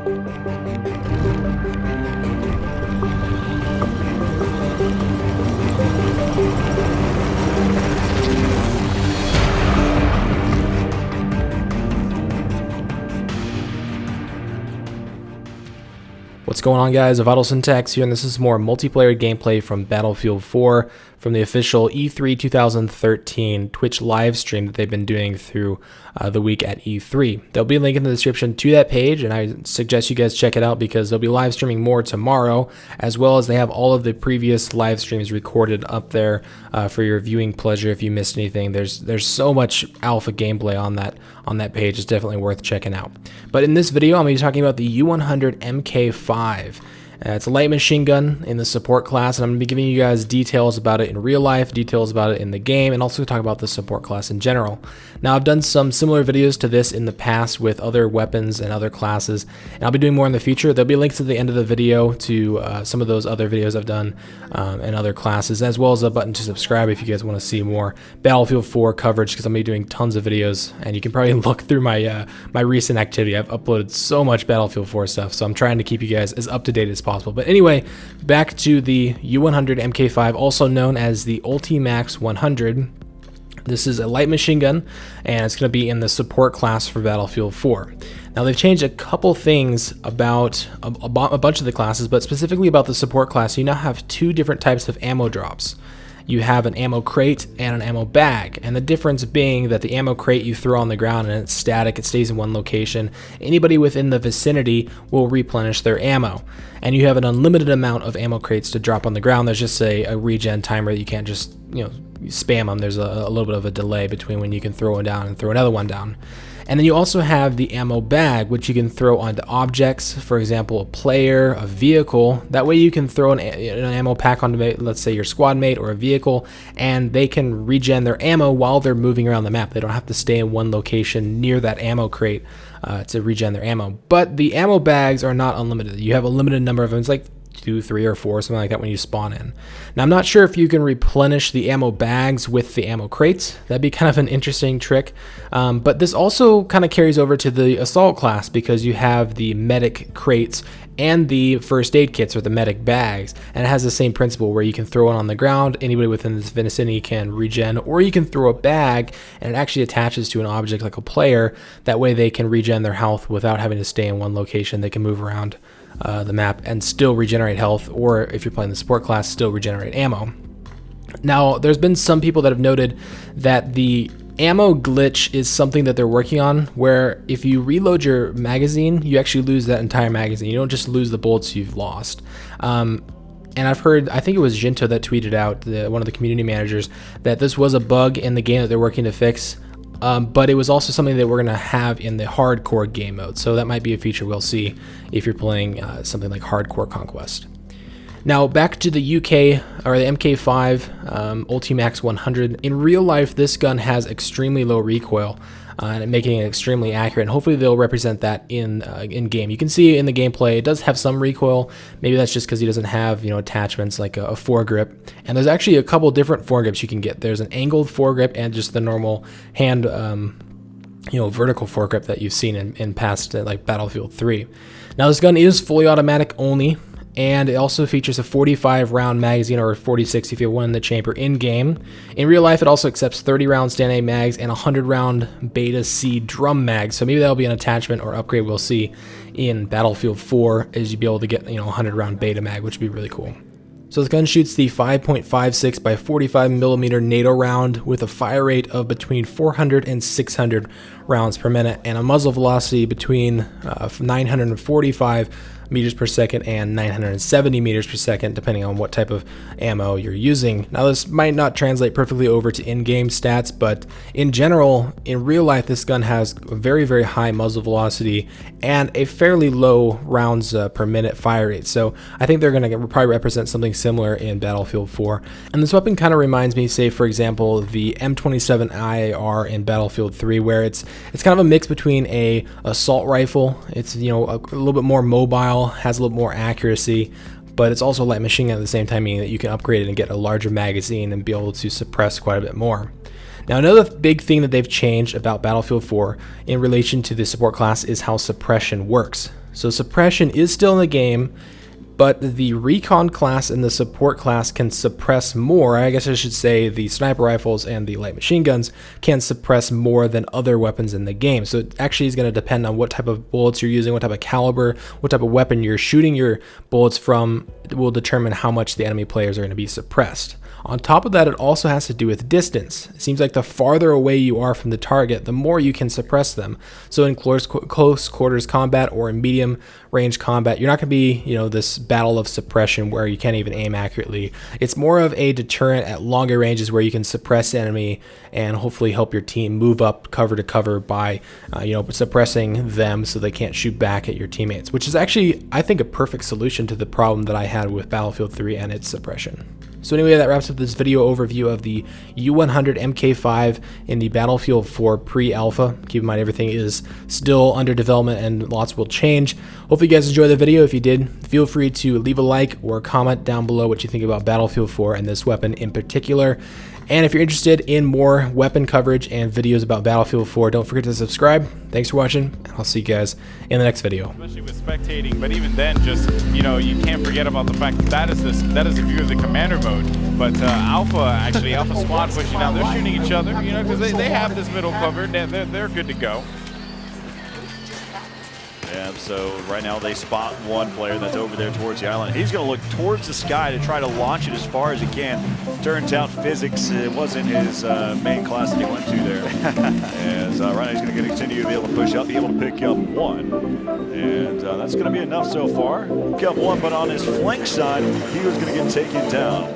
What's going on, guys? Vital Syntax here, and this is more multiplayer gameplay from Battlefield 4 from the official E3 2013 Twitch live stream that they've been doing through the week at E3. There'll be a link in the description to that page, and I suggest you guys check it out because they'll be live streaming more tomorrow, as well as they have all of the previous live streams recorded up there for your viewing pleasure. If you missed anything, there's so much alpha gameplay on that page. It's definitely worth checking out. But in this video, I'm going to be talking about the U-100 MK5. It's a light machine gun in the support class, and I'm going to be giving you guys details about it in real life, details about it in the game, and also talk about the support class in general. Now, I've done some similar videos to this in the past with other weapons and other classes, and I'll be doing more in the future. There'll be links at the end of the video to some of those other videos I've done and other classes, as well as a button to subscribe if you guys want to see more Battlefield 4 coverage, because I'm going to be doing tons of videos, and you can probably look through my my recent activity. I've uploaded so much Battlefield 4 stuff, so I'm trying to keep you guys as up to date as possible. But anyway, back to the U-100 MK5, also known as the Ultimax 100. This is a light machine gun, and it's going to be in the support class for Battlefield 4. Now, they've changed a couple things about a bunch of the classes, but specifically about the support class. You now have two different types of ammo drops. You have an ammo crate and an ammo bag, and the difference being that the ammo crate you throw on the ground and it's static, it stays in one location. Anybody within the vicinity will replenish their ammo, and you have an unlimited amount of ammo crates to drop on the ground. There's just a regen timer that you can't just spam them. There's a little bit of a delay between when you can throw one down and throw another one down. And then you also have the ammo bag, which you can throw onto objects, for example, a player, a vehicle. That way you can throw an ammo pack onto, let's say, your squad mate or a vehicle, and they can regen their ammo while they're moving around the map. They don't have to stay in one location near that ammo crate to regen their ammo. But the ammo bags are not unlimited. You have a limited number of them. It's like 2, 3, or 4, something like that when you spawn in. Now, I'm not sure if you can replenish the ammo bags with the ammo crates. That'd be kind of an interesting trick. But this also kind of carries over to the assault class, because you have the medic crates and the first aid kits, or the medic bags, and it has the same principle where you can throw it on the ground. Anybody within this vicinity can regen, or you can throw a bag and it actually attaches to an object like a player. That way they can regen their health without having to stay in one location. They can move around the map and still regenerate health, or if you're playing the support class, still regenerate ammo. Now, there's been some people that have noted that the ammo glitch is something that they're working on, where if you reload your magazine, you actually lose that entire magazine. You don't just lose the bullets you've lost. And I've heard, I think it was Jinto that tweeted out, one of the community managers, that this was a bug in the game that they're working to fix. But it was also something that we're going to have in the hardcore game mode. So that might be a feature we'll see if you're playing something like Hardcore Conquest. Now, back to the UK, or the MK5 Ultimax 100. In real life, this gun has extremely low recoil, and making it extremely accurate. And hopefully they'll represent that in game. You can see in the gameplay it does have some recoil. Maybe that's just because he doesn't have attachments like a foregrip. And there's actually a couple different foregrips you can get. There's an angled foregrip and just the normal hand vertical foregrip that you've seen in past like Battlefield 3. Now, this gun is fully automatic only, and it also features a 45 round magazine, or 46 if you have one in the chamber in game. In real life, it also accepts 30 round Stand A mags and 100 round Beta C drum mags. So maybe that'll be an attachment or upgrade we'll see in Battlefield 4, as you'd be able to get 100 round Beta mag, which would be really cool. So this gun shoots the 5.56 by 45 millimeter NATO round with a fire rate of between 400 and 600 rounds per minute, and a muzzle velocity between 945 meters per second and 970 meters per second, depending on what type of ammo you're using. Now, this might not translate perfectly over to in-game stats, but in general, in real life, this gun has a very, very high muzzle velocity and a fairly low rounds per minute fire rate. So I think they're going to probably represent something similar in Battlefield 4. And this weapon kind of reminds me, say, for example, the M27 IAR in Battlefield 3, where it's kind of a mix between a assault rifle. It's a little bit more mobile, has a little more accuracy, but it's also a light machine gun at the same time, meaning that you can upgrade it and get a larger magazine and be able to suppress quite a bit more. Now, another big thing that they've changed about Battlefield 4 in relation to the support class is how suppression works. So suppression is still in the game, but the recon class and the support class can suppress more. I guess I should say the sniper rifles and the light machine guns can suppress more than other weapons in the game. So it actually is going to depend on what type of bullets you're using, what type of caliber, what type of weapon you're shooting your bullets from will determine how much the enemy players are going to be suppressed. On top of that, it also has to do with distance. It seems like the farther away you are from the target, the more you can suppress them. So in close quarters combat or in medium range combat, you're not going to be, this battle of suppression where you can't even aim accurately. It's more of a deterrent at longer ranges where you can suppress the enemy and hopefully help your team move up cover to cover by, suppressing them so they can't shoot back at your teammates, which is actually, I think, a perfect solution to the problem that I had with Battlefield 3 and its suppression. So anyway, that wraps up this video overview of the U-100 MK5 in the Battlefield 4 pre-alpha. Keep in mind everything is still under development and lots will change. Hopefully you guys enjoyed the video. If you did, feel free to leave a like or comment down below what you think about Battlefield 4 and this weapon in particular. And if you're interested in more weapon coverage and videos about Battlefield 4, don't forget to subscribe. Thanks for watching, and I'll see you guys in the next video. Especially with spectating, but even then, just you can't forget about the fact that is a view of the commander mode. But Alpha Squad pushing out, they're shooting each other, because they have this middle covered. They're good to go. Yeah, so right now they spot one player that's over there towards the island. He's going to look towards the sky to try to launch it as far as he can. Turns out physics, it wasn't his main class that he went to there. As right now he's going to continue to be able to push up, be able to pick up one. And that's going to be enough so far. Pick up one, but on his flank side, he was going to get taken down.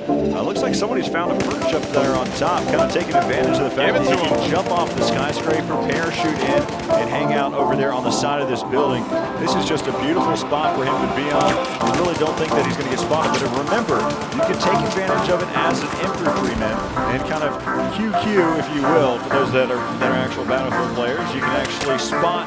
Looks like somebody's found a perch up there on top, kind of taking advantage of the fact that he can jump off the skyscraper, parachute in, and hang out over there on the side of this building. This is just a beautiful spot for him to be on. I really don't think that he's going to get spotted, but remember, you can take advantage of it as an infantryman and kind of QQ, if you will, for those that are actual Battlefield players. You can actually spot